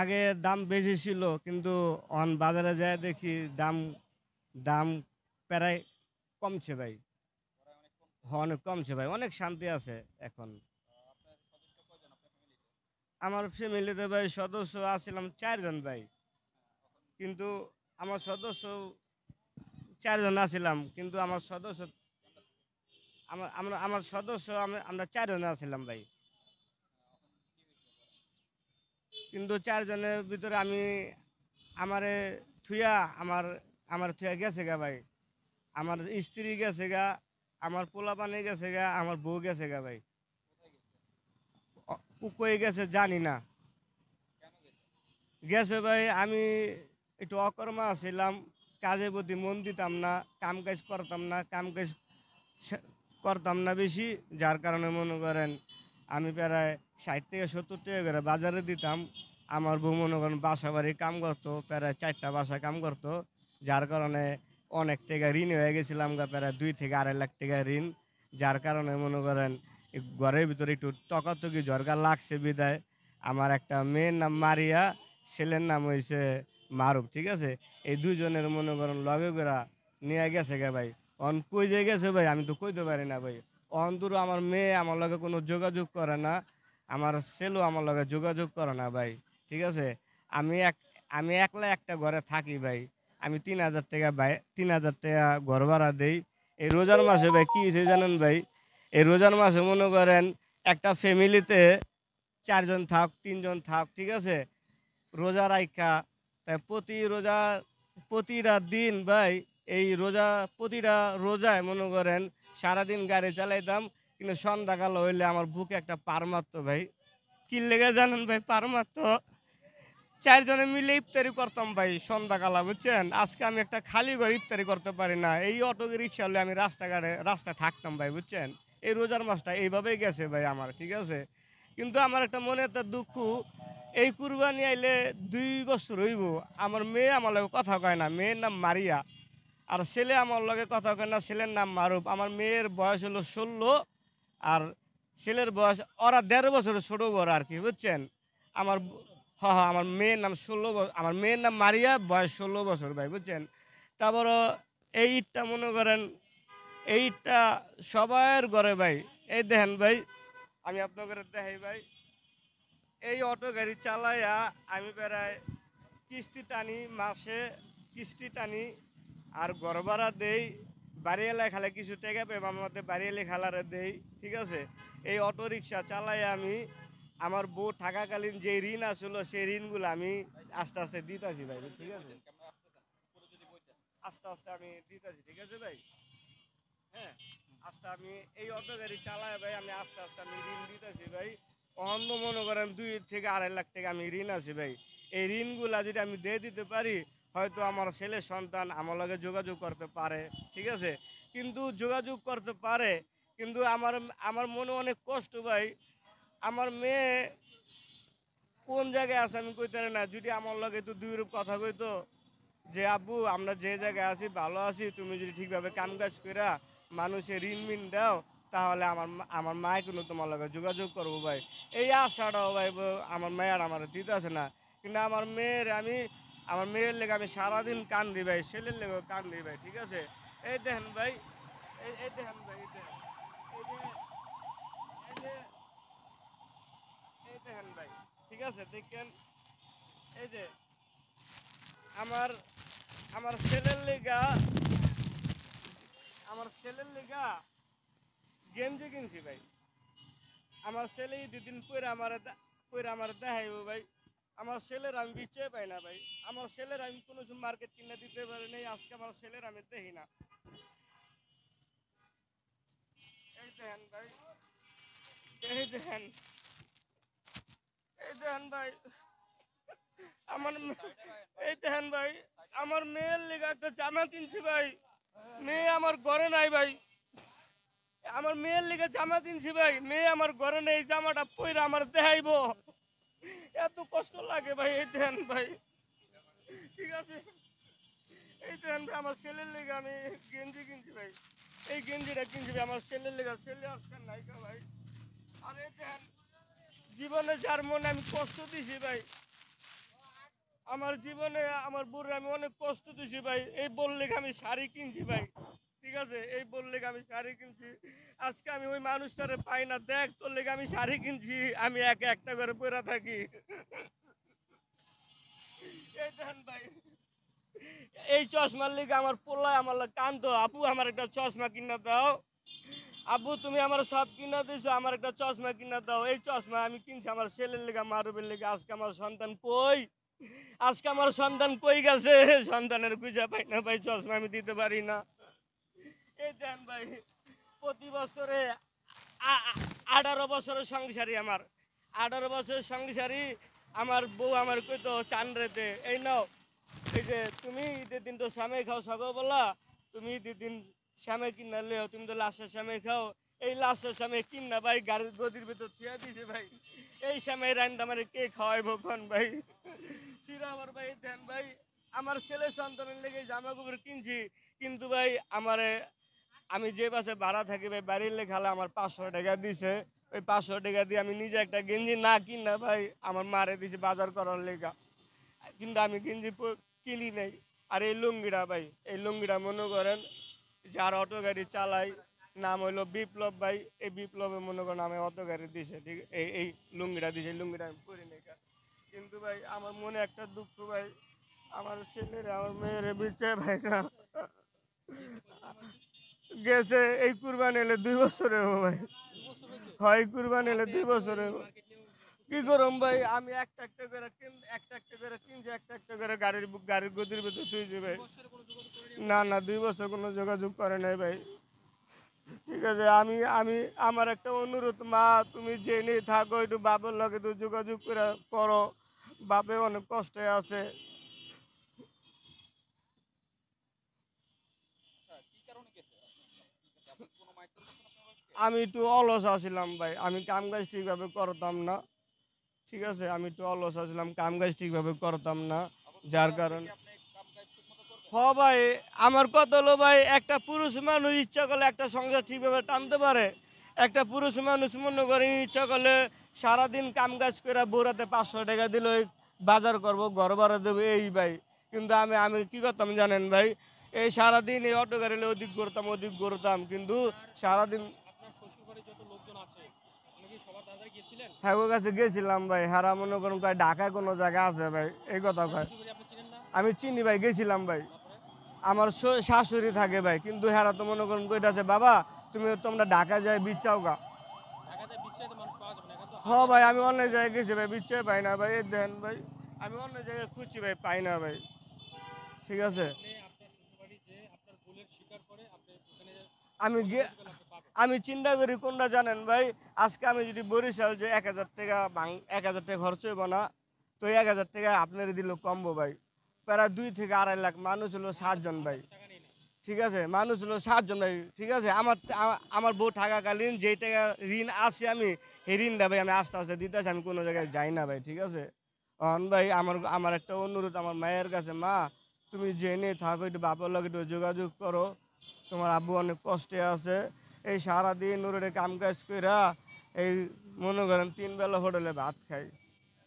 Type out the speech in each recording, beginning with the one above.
আগে দাম বেশি ছিল কিন্তু বাজারে যায় দেখি দাম দাম প্রায় কমছে ভাই। অনেক কমছে ভাই, অনেক শান্তি আছে এখন। আমার ফ্যামিলিতে ভাই সদস্য আছিলাম 4 জন ভাই, কিন্তু আমার সদস্য 4 জন আছিলাম কিন্তু আমার সদস্য আমার সদস্য আমরা 4 জন আছিলাম ভাই। কিন্তু 4 জনের ভিতরে আমারে থুয়া আমার আমার থুয়া গেছে গা ভাই। আমার স্ত্রী গেছে গা, আমার পোলা পানি গেছে গা, আমার বউ গেছে গা ভাই। কই গেছে জানি না। গেছে ভাই, আমি একটু অকর্মা ছিলাম, কাজের প্রতি মন দিতাম না, কাম কাজ করতাম না, কাম কাজ করতাম না বেশি। যার কারণে মনে করেন আমি প্রায় 60 থেকে 70 টাকা করে বাজারে দিতাম। আমার বউ মনে করেন বাসা বাড়ি কাম করতো, প্রায় 4টা বাসা কাম করতো। যার কারণে অনেক টাকা ঋণ হয়ে গেছিলাম গা, প্রায় 2 থেকে 2.5 লাখ টাকা ঋণ। যার কারণে মনে করেন ঘরের ভিতরে একটু তকাতকি ঝরকা লাগছে বিদায়। আমার একটা মেয়ের নাম মারিয়া, ছেলের নাম হয়েছে মারুফ, ঠিক আছে। এই দুজনের মনে করেন লগে করে নিয়ে গেছে গে ভাই। অন কই যে গেছে ভাই আমি তো কইতে পারি না ভাই। অন্তর আমার মেয়ে আমার লগে কোনো যোগাযোগ করে না, আমার ছেলেও আমার লগে যোগাযোগ করে না ভাই, ঠিক আছে। আমি এক আমি একলা একটা ঘরে থাকি ভাই। আমি 3,000 টাকা ভাই, 3,000 টাকা ঘর ভাড়া দেই। এই রোজার মাসে ভাই কি হয়েছে জানেন ভাই? এই রোজার মাসে মনে করেন একটা ফ্যামিলিতে 4 জন থাক, 3 জন থাক, ঠিক আছে, রোজা রাইখা, তাই প্রতিটা দিন ভাই, এই প্রতিটা রোজায় মনে করেন সারাদিন গাড়ি চালাইতাম, কিন্তু সন্ধ্যাকাল হইলে আমার বুকে একটা পার মারতো ভাই। কি লেগে জানেন ভাই পার মারতো? 4 জনে মিলে ইফতারি করতাম ভাই সন্ধ্যাকালা, বুঝছেন। আজকে আমি একটা খালি ঘর ইফতারি করতে পারি না, এই অটো রিক্সা হলে আমি রাস্তায় থাকতাম ভাই, বুঝছেন। এই রোজার মাসটা এইভাবেই গেছে ভাই আমার, ঠিক আছে। কিন্তু আমার একটা মনে একটা দুঃখ, এই কুরবানি আইলে 2 বছর হইব, আমার মেয়ে আমার লগে কথা কয় না। মেয়ের নাম মারিয়া, আর ছেলে আমার লগে কথা কয় না, ছেলের নাম মারুফ। আমার মেয়ের বয়স হলো 16, আর ছেলের বয়স ওরা 1.5 বছরের ছোট বড় আর কি, বুঝছেন। আমার আমার মেয়ের নাম 16 বছর, আমার মেয়ের নাম মারিয়া, বয়স 16 বছর ভাই, বুঝছেন। তারপরও এই ঈদটা মনে করেন, এই ঈদটা সবার ঘরে ভাই। এই দেখেন ভাই, আমি আপনাদের দেখাই ভাই, এই অটো গাড়ি চালাইয়া আমি প্রায় কিস্তি টানি, মাসে কিস্তি টানি, আর ঘর ভাড়া দেই। বাড়ি এলাকায় খালে কিছু টাকা পেয়ে আমার মধ্যে বাড়ি এলে খালারে দেই, ঠিক আছে। এই অটো রিক্সা চালাই আমি। আমার বউ থাকাকালীন যে ঋণ আসলো সেই ঋণগুলো আমি আস্তে আস্তে দিতেছি ভাই, ঠিক আছে। আস্তে আস্তে আমি দিতেছি, ঠিক আছে ভাই। হ্যাঁ, আস্তে আমি এই অটো গাড়ি চালাই ভাই, আমি আস্তে আস্তে আমি ঋণ দিতেছি ভাই। অন্য মনে করেন 2 থেকে 2.5 লাখ টাকা আমি ঋণ আছে ভাই। এই ঋণগুলা যদি আমি দিয়ে দিতে পারি, হয়তো আমার ছেলে সন্তান আমার লগে যোগাযোগ করতে পারে, ঠিক আছে। কিন্তু যোগাযোগ করতে পারে, কিন্তু আমার আমার মনে অনেক কষ্ট ভাই। আমার মেয়ে কোন জায়গায় আছে আমি কইতে পারি না। যদি আমার লগে তো দুই রূপ কথা কইতো যে আব্বু আমরা যে জায়গায় আছি ভালো আছি, তুমি যদি ঠিকভাবে কাম কাজ কইরা মানুষের ঋণ মিন দাও, তাহলে আমার মায় কিন্তু তোমার লগে যোগাযোগ করবো ভাই। এই আশাটাও ভাই আমার মেয়ের আমার দিতে আছে না। কিন্তু আমার মেয়ের লেগে আমি সারাদিন কান্দি ভাই, ছেলের লেগেও কান্দি ভাই, ঠিক আছে। এই দেখেন ভাই, এই দেখেন ভাই, এই যে এই দেখেন ভাই, ঠিক আছে, দেখেন। এই যে আমার আমার ছেলের লেগা আমার ছেলের লেগা গেঞ্জি কিনছি ভাই। আমার ছেলে 2 দিন পরে আমার দেখাইব ভাই। আমার ছেলের আমি বিচে পাই না ভাই। আমার ছেলের আমি কোনো মার্কেট কিনে দিতে পারি নাই, আজকে আমার ছেলের আমি দেখি না। এই দেখেন ভাই, এই দেখেন, এই দেখেন ভাই, আমার এই দেখেন ভাই, আমার মেয়ের লেগে একটা জামা কিনছি ভাই। মেয়ে আমার ঘরে নাই ভাই। আমার মেয়ের লেগে জামা কিনছি ভাই, মেয়ে আমার ঘরে নেই, জামাটা পরে আমার দেখাইবো। এত কষ্ট লাগে ভাই। এই দেন ভাই, ঠিক আছে, এই দেন ভাই, আমার ছেলের লেগে আমি গেঞ্জি কিনছি ভাই। এই গেঞ্জিটা কিনছি ভাই আমার ছেলের লেগে, ছেলে আজকে নাইকা ভাই। আর এই দেন জীবনে যার মনে আমি কষ্ট দিছি ভাই, আমার জীবনে আমার বুড়ে আমি অনেক কষ্ট দিছি ভাই। এই বললে আমি শাড়ি কিনছি ভাই, ঠিক আছে? এই বললে আমি শাড়ি কিনছি। আজকে আমি ওই মানুষটারে পাই না। দেখ তোর লেগে আমি শাড়ি কিনছি, আমি একা একটা করে পরে থাকি। এই দেন ভাই, এই চশমার লেগে আমার পোলায় আমার কান্দো, আপু আমার একটা চশমা কিনা দাও। আব্বু তুমি আমার সব কিনা দিছো, আমার একটা চশমা কিনা দাও। এই চশমা আমি কিনছি আমার ছেলের লেগে, মারুবের লেগে। আজকে আমার সন্তান কই, আজকে আমার সন্তান কই গেছে? সন্তানের খুঁজে পাই না ভাই, চশমা আমি দিতে পারি না। এই দেন ভাই, প্রতি বছরে 18 বছরের সংসারী আমার, 18 বছরের সংসারী। আমার বউ আমার কইতো চান্দ্রেতে, এই নাও, এই যে তুমি ঈদের দিন তো শ্যামাই খাও সকালবেলা, তুমি ঈদের দিন শ্যামাই কিনা লেও, তুমি তো লাশের শ্যামাই খাও। এই লাশের শ্যামাই কিনা ভাই গাড়ির গদির ভিতর থিয়া দিছে ভাই। এই শ্যামাই রান্দা আমার কে খাওয়াইবো কোন ভাই? ফিরে আমার ভাই দেন ভাই, আমার ছেলে সন্তানের লেগে জামা কাপড় কিনছি, কিন্তু ভাই আমারে, আমি যে বাসে ভাড়া থাকি ভাই, বাড়ির লেগে খালে আমার 500 টাকা দিছে। ওই 500 টাকা দিয়ে আমি নিজে একটা গেঞ্জি না কিনা ভাই আমার মারে দিছে বাজার করার লেগা, কিন্তু আমি গেঞ্জি কিনি নাই। আর এই লুঙ্গিটা ভাই, এই লুঙ্গিটা মনে করেন যার অটো গাড়ি চালাই, নাম হইলো বিপ্লব ভাই। এই বিপ্লবে মনে করেন আমি অটো গাড়ি দিছে, ঠিক এই লুঙ্গিটা দিছে, এই লুঙ্গিটা আমি পরি নাই। কিন্তু ভাই আমার মনে একটা দুঃখ ভাই, আমার ছেলের আমার মেয়ের বিচ্ছে ভাই না গেছে। এই কুরবানি এলে 2 বছরে ভাই, হয় কুরবানি এলে 2 বছরে। কি করম ভাই, আমি একটা একটা করে কিনছি, একটা একটা করে গাড়ির গদির ভিতর তুইছি ভাই। না না, 2 বছর কোনো যোগাযোগ করে নাই ভাই। ঠিক আছে, আমি আমি আমার একটা অনুরোধ, মা তুমি জেনে থাকো, একটু বাবার লগে তো যোগাযোগ করে করো, বাপে অনেক কষ্টে আছে। আমি একটু অলস আছিলাম ভাই, আমি কাম কাজ ঠিকভাবে করতাম না। ঠিক আছে, আমি একটু অলস আছিলাম, কাম কাজ ঠিকভাবে করতাম না, যার কারণে। হ ভাই, আমার কথা হলো ভাই, একটা পুরুষ মানুষ ইচ্ছা করলে একটা সংসার ঠিকভাবে টানতে পারে। একটা পুরুষ মানুষ মনে করে ইচ্ছা করলে সারাদিন কাম কাজ করে বোরাতে 500 টাকা দিল, বাজার করব, ঘর ভাড়া দেবো, এই ভাই। কিন্তু আমি আমি কি করতাম জানেন ভাই, এই সারাদিন এই অটো গাড়িলে ওদিক করতাম, কিন্তু সারাদিন। হ্যাঁ, ওর কাছে গেছিলাম ভাই, হারা মনে করুন কয় ঢাকায় কোনো জায়গা আছে ভাই, এই কথা কয়। আমি চিনি ভাই, গেছিলাম ভাই। আমার শাশুড়ি থাকে ভাই, কিন্তু হ্যাঁ তো মনে করুন কইতাছে বাবা তোমরা ঢাকা যায় বিচ্ছাও গা। হ ভাই, আমি অন্য জায়গায় গেছি ভাই, বিচ্ছে পাই না ভাই। এই দেন ভাই, আমি অন্য জায়গায় খুঁজছি ভাই, পাই না ভাই। ঠিক আছে, আমি আমি চিন্তা করি কোনটা জানেন ভাই, আজকে আমি যদি বরিশাল যে 1,000 টাকা 1,000 টাকা খরচ হইব না, তো 1,000 টাকা আপনার দিল কমবো ভাই। প্রায় 2 থেকে 2.5 লাখ মানুষ হলো 7 জন ভাই। ঠিক আছে, মানুষ হলো 7 জন ভাই। ঠিক আছে, আমার বউ থাকাকালীন যেই টাকা ঋণ আছে, আমি এই ঋণটা ভাই আমি আস্তে আস্তে দিতেছি, আমি কোনো জায়গায় যাই না ভাই। ঠিক আছে, ভাই আমার আমার একটা অনুরোধ আমার মায়ের কাছে, মা তুমি জেনে থাকো, একটু বাবার লগে একটু যোগাযোগ করো, তোমার আব্বু অনেক কষ্টে আছে। এই সারাদিন ওরে কাম কাজ কইরা, এই মনে করেন 3 বেলা হোটেলে ভাত খাই,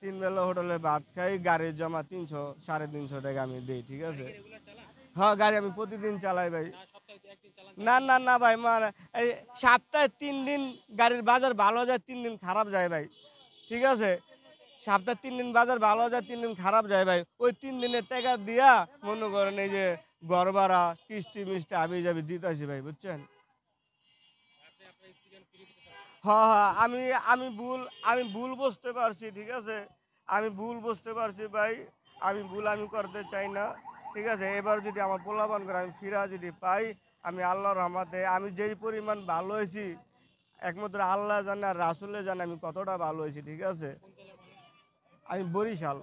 3 বেলা হোটেলে ভাত খাই, গাড়ির জমা 300 সাড়ে 300 টাকা আমি দিই। ঠিক আছে, হ্যাঁ গাড়ি আমি প্রতিদিন চালাই ভাই। না না না ভাই, মানে এই সপ্তাহে 3 দিন গাড়ির বাজার ভালো যায়, 3 দিন খারাপ যায় ভাই। ঠিক আছে, সপ্তাহে 3 দিন বাজার ভালো যায়, 3 দিন খারাপ যায় ভাই। ওই 3 দিনের টাকা দিয়া মনে করেন এই যে ঘর ভাড়া কিস্তি মিস্তি আবি যাবি দিতেছি ভাই, বুঝছেন? হ্যাঁ হ্যাঁ, আমি ভুল বুঝতে পারছি। ঠিক আছে, আমি ভুল বুঝতে পারছি ভাই, আমি করতে চাই না। ঠিক আছে, এবার যদি আমার পোলাপান করে আমি ফিরা যদি পাই, আমি আল্লাহর রহমতে আমি যেই পরিমাণ ভালো হয়েছি, একমাত্র আল্লাহ জানে আর রাসুলে জানে আমি কতটা ভালো হয়েছি। ঠিক আছে, আমি বরিশাল।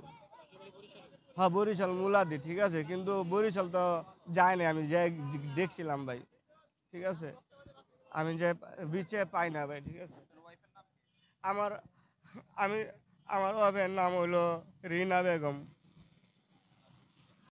হ্যাঁ বরিশাল মুলাদি। ঠিক আছে, কিন্তু বরিশাল তো যায় না, আমি যে দেখছিলাম ভাই। ঠিক আছে, আমি যে বিচে পাই না ভাই। ঠিক আছে, আমার আমি আমার ওয়াইফের নাম হইলো রিনা বেগম।